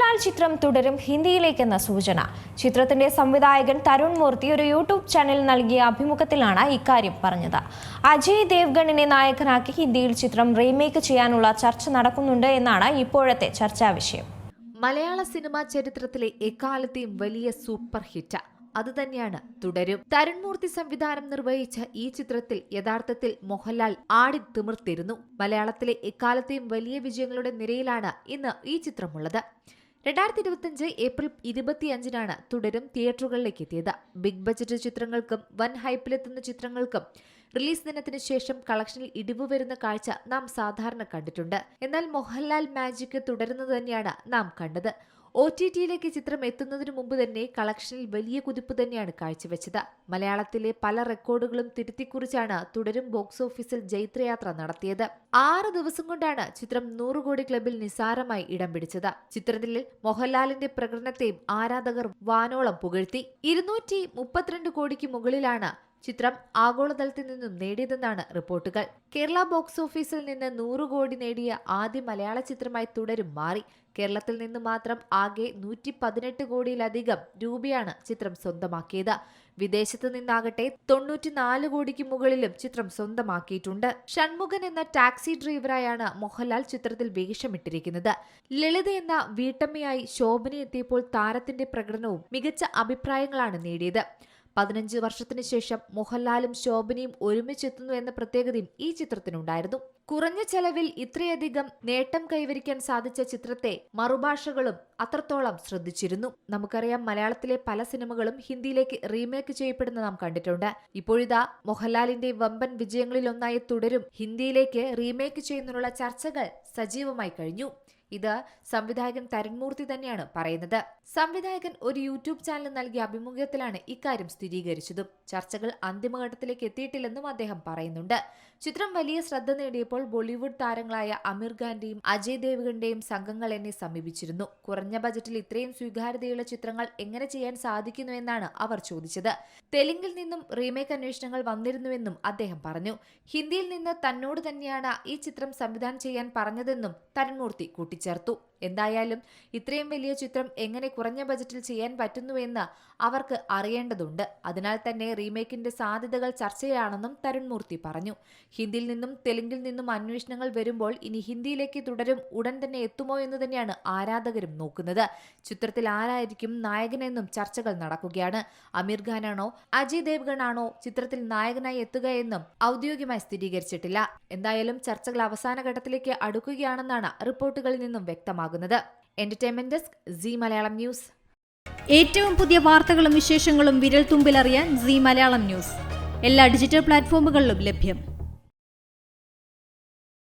മോഹൻലാൽ ചിത്രം തുടരും ഹിന്ദിയിലേക്കെന്ന സൂചന. ചിത്രത്തിന്റെ സംവിധായകൻ തരുൺ മൂർത്തി ഒരു യൂട്യൂബ് ചാനൽ നൽകിയ അഭിമുഖത്തിലാണ് ഇക്കാര്യം പറഞ്ഞത്. അജയ് ദേവ്ഗണിനെ നായകനാക്കി ഹിന്ദിയിൽ ചിത്രം റീമേക്ക് ചെയ്യാനുള്ള ചർച്ച നടക്കുന്നുണ്ട് എന്നാണ് ഇപ്പോഴത്തെ ചർച്ചാ വിഷയം. മലയാള സിനിമാ ചരിത്രത്തിലെ എക്കാലത്തെയും വലിയ സൂപ്പർ ഹിറ്റ് അതുതന്നെയാണ് തുടരും. തരുൺ മൂർത്തി സംവിധാനം നിർവഹിച്ച ഈ ചിത്രത്തിൽ യഥാർത്ഥത്തിൽ മോഹൻലാൽ ആടി തിമിർത്തിരുന്നു. മലയാളത്തിലെ എക്കാലത്തെയും വലിയ വിജയങ്ങളുടെ നിരയിലാണ് ഇന്ന് ഈ ചിത്രമുള്ളത്. 2025 ഏപ്രിൽ 25 തുടരും തിയേറ്ററുകളിലേക്ക് എത്തിയത്. ബിഗ് ബജറ്റ് ചിത്രങ്ങൾക്കും വൻ ഹൈപ്പിലെത്തുന്ന ചിത്രങ്ങൾക്കും റിലീസ് ദിനത്തിന് ശേഷം കളക്ഷനിൽ ഇടിവ് വരുന്ന കാഴ്ച നാം സാധാരണ കണ്ടിട്ടുണ്ട്. എന്നാൽ മോഹൻലാൽ മാജിക് തുടരുന്നത് തന്നെയാണ് നാം കണ്ടത്. OTTയിലേക്ക് ചിത്രം എത്തുന്നതിനു മുമ്പ് തന്നെ കളക്ഷനിൽ വലിയ കുതിപ്പ് തന്നെയാണ് കാഴ്ചവെച്ചത്. മലയാളത്തിലെ പല റെക്കോർഡുകളും തിരുത്തിക്കുറിച്ചാണ് തുടരും ബോക്സ് ഓഫീസിൽ ജൈത്രയാത്ര നടത്തിയത്. 6 ദിവസം കൊണ്ടാണ് ചിത്രം 100 കോടി ക്ലബിൽ നിസാരമായി ഇടം പിടിച്ചത്. ചിത്രത്തിൽ മോഹൻലാലിന്റെ പ്രകടനത്തെയും ആരാധകർ വാനോളം പുകഴ്ത്തി. 232 കോടിക്ക് മുകളിലാണ് ചിത്രം ആഗോളതലത്തിൽ നിന്നും നേടിയതെന്നാണ് റിപ്പോർട്ടുകൾ. കേരള ബോക്സ് ഓഫീസിൽ നിന്ന് 100 കോടി നേടിയ ആദ്യ മലയാള ചിത്രമായി തുടരും മാറി. കേരളത്തിൽ നിന്ന് മാത്രം ആകെ 118 കോടിയിലധികം രൂപയാണ് ചിത്രം സ്വന്തമാക്കിയത്. വിദേശത്ത് നിന്നാകട്ടെ 94 കോടിക്ക് മുകളിലും ചിത്രം സ്വന്തമാക്കിയിട്ടുണ്ട്. ഷൺമുഖൻ എന്ന ടാക്സി ഡ്രൈവറായാണ് മോഹൻലാൽ ചിത്രത്തിൽ വേഷമിട്ടിരിക്കുന്നത്. ലളിത എന്ന വീട്ടമ്മയായി ശോഭന എത്തിയപ്പോൾ താരത്തിന്റെ പ്രകടനവും മികച്ച അഭിപ്രായങ്ങളാണ് നേടിയത്. 15 വർഷത്തിന് ശേഷം മോഹൻലാലും ശോഭനയും ഒരുമിച്ചെത്തുന്നു എന്ന പ്രത്യേകതയും ഈ ചിത്രത്തിനുണ്ടായിരുന്നു. കുറഞ്ഞ ചെലവിൽ ഇത്രയധികം നേട്ടം കൈവരിക്കാൻ സാധിച്ച ചിത്രത്തെ മറുഭാഷകളും അത്രത്തോളം ശ്രദ്ധിച്ചിരുന്നു. നമുക്കറിയാം, മലയാളത്തിലെ പല സിനിമകളും ഹിന്ദിയിലേക്ക് റീമേക്ക് ചെയ്യപ്പെടുന്ന നാം കണ്ടിട്ടുണ്ട്. ഇപ്പോഴിതാ മോഹൻലാലിന്റെ വമ്പൻ വിജയങ്ങളിലൊന്നായി തുടരും ഹിന്ദിയിലേക്ക് റീമേക്ക് ചെയ്യുന്നതിനുള്ള ചർച്ചകൾ സജീവമായി കഴിഞ്ഞു. ഇത് സംവിധായകൻ തരുൺ മൂർത്തി തന്നെയാണ് പറയുന്നത്. സംവിധായകൻ ഒരു യൂട്യൂബ് ചാനൽ നൽകിയ അഭിമുഖത്തിലാണ് ഇക്കാര്യം സ്ഥിരീകരിച്ചതും. ചർച്ചകൾ അന്തിമഘട്ടത്തിലേക്ക് എത്തിയിട്ടില്ലെന്നും അദ്ദേഹം പറയുന്നുണ്ട്. ചിത്രം വലിയ ശ്രദ്ധ നേടിയപ്പോൾ ബോളിവുഡ് താരങ്ങളായ അമീർ ഖാന്റെയും അജയ് ദേവ്ഗണിന്റെയും സംഘങ്ങൾ എന്നെ സമീപിച്ചിരുന്നു. കുറഞ്ഞ ബജറ്റിൽ ഇത്രയും സ്വീകാര്യതയുള്ള ചിത്രങ്ങൾ എങ്ങനെ ചെയ്യാൻ സാധിക്കുന്നു എന്നാണ് അവർ ചോദിച്ചത്. തെലുങ്കിൽ നിന്നും റീമേക്ക് അന്വേഷണങ്ങൾ വന്നിരുന്നുവെന്നും അദ്ദേഹം പറഞ്ഞു. ഹിന്ദിയിൽ നിന്ന് തന്നോട് തന്നെയാണ് ഈ ചിത്രം സംവിധാനം ചെയ്യാൻ പറഞ്ഞതെന്നും തരുൺ മൂർത്തി കൂട്ടിച്ചേർത്തു. എന്തായാലും ഇത്രയും വലിയ ചിത്രം എങ്ങനെ കുറഞ്ഞ ബജറ്റിൽ ചെയ്യാൻ പറ്റുന്നുവെന്ന് അവർക്ക് അറിയേണ്ടതുണ്ട്. അതിനാൽ തന്നെ റീമേക്കിന്റെ സാധ്യതകൾ ചർച്ചയാണെന്നും തരുൺ മൂർത്തി പറഞ്ഞു. ഹിന്ദിയിൽ നിന്നും തെലുങ്കിൽ നിന്നും അന്വേഷണങ്ങൾ വരുമ്പോൾ ഇനി ഹിന്ദിയിലേക്ക് തുടരും ഉടൻ തന്നെ എത്തുമോ എന്ന് തന്നെയാണ് ആരാധകരും നോക്കുന്നത്. ചിത്രത്തിൽ ആരായിരിക്കും നായകനെന്നും ചർച്ചകൾ നടക്കുകയാണ്. അമീർ ഖാനാണോ അജയ് ദേവ്ഗൺ ആണോ ചിത്രത്തിൽ നായകനായി എത്തുക എന്നും ഔദ്യോഗികമായി സ്ഥിരീകരിച്ചിട്ടില്ല. എന്തായാലും ചർച്ചകൾ അവസാന ഘട്ടത്തിലേക്ക് അടുക്കുകയാണെന്നാണ് റിപ്പോർട്ടുകളിൽ നിന്നും വ്യക്തമാകുന്നത്. Entertainment desk, Zee Malayalam news. ഏറ്റവും പുതിയ വാർത്തകളും വിശേഷങ്ങളും വിരൽ തുമ്പിലറിയാൻ സീ മലയാളം ന്യൂസ് എല്ലാ ഡിജിറ്റൽ പ്ലാറ്റ്ഫോമുകളിലും ലഭ്യം.